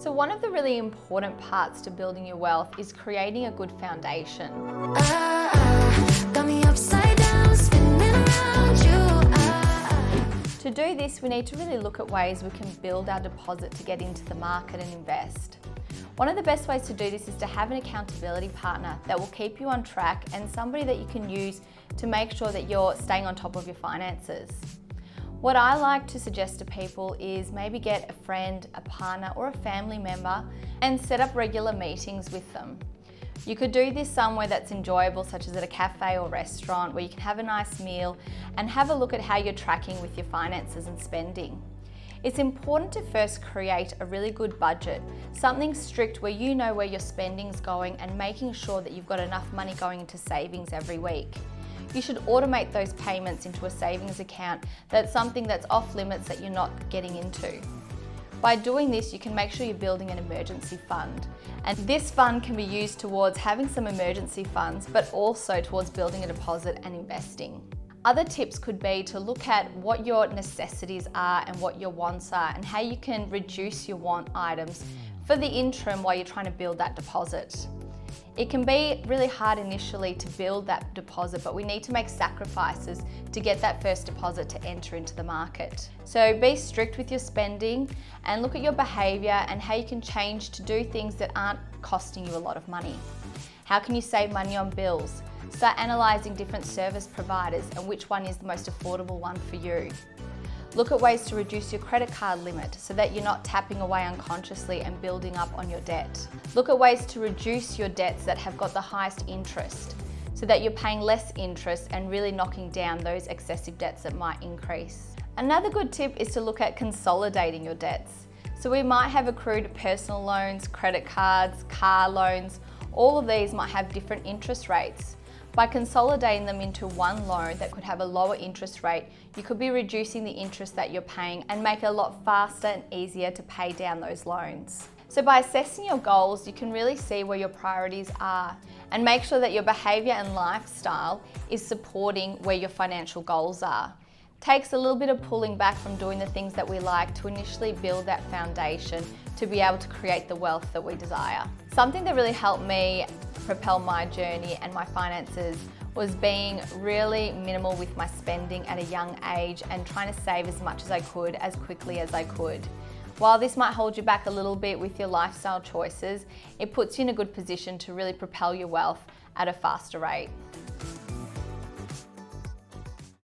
So one of the really important parts to building your wealth is creating a good foundation. Got me upside down, spinning around you. To do this, we need to really look at ways we can build our deposit to get into the market and invest. One of the best ways to do this is to have an accountability partner that will keep you on track and somebody that you can use to make sure that you're staying on top of your finances. What I like to suggest to people is maybe get a friend, a partner, or a family member and set up regular meetings with them. You could do this somewhere that's enjoyable, such as at a cafe or restaurant, where you can have a nice meal and have a look at how you're tracking with your finances and spending. It's important to first create a really good budget, something strict where you know where your spending's going and making sure that you've got enough money going into savings every week. You should automate those payments into a savings account that's something that's off limits that you're not getting into. By doing this, you can make sure you're building an emergency fund. And this fund can be used towards having some emergency funds, but also towards building a deposit and investing. Other tips could be to look at what your necessities are and what your wants are and how you can reduce your want items for the interim while you're trying to build that deposit. It can be really hard initially to build that deposit, but we need to make sacrifices to get that first deposit to enter into the market. So be strict with your spending and look at your behaviour and how you can change to do things that aren't costing you a lot of money. How can you save money on bills? Start analysing different service providers and which one is the most affordable one for you. Look at ways to reduce your credit card limit so that you're not tapping away unconsciously and building up on your debt. Look at ways to reduce your debts that have got the highest interest so that you're paying less interest and really knocking down those excessive debts that might increase. Another good tip is to look at consolidating your debts. So we might have accrued personal loans, credit cards, car loans. All of these might have different interest rates. By consolidating them into one loan that could have a lower interest rate, you could be reducing the interest that you're paying and make it a lot faster and easier to pay down those loans. So by assessing your goals, you can really see where your priorities are and make sure that your behaviour and lifestyle is supporting where your financial goals are. It takes a little bit of pulling back from doing the things that we like to initially build that foundation to be able to create the wealth that we desire. Something that really helped me propel my journey and my finances was being really minimal with my spending at a young age and trying to save as much as I could as quickly as I could. While this might hold you back a little bit with your lifestyle choices, it puts you in a good position to really propel your wealth at a faster rate.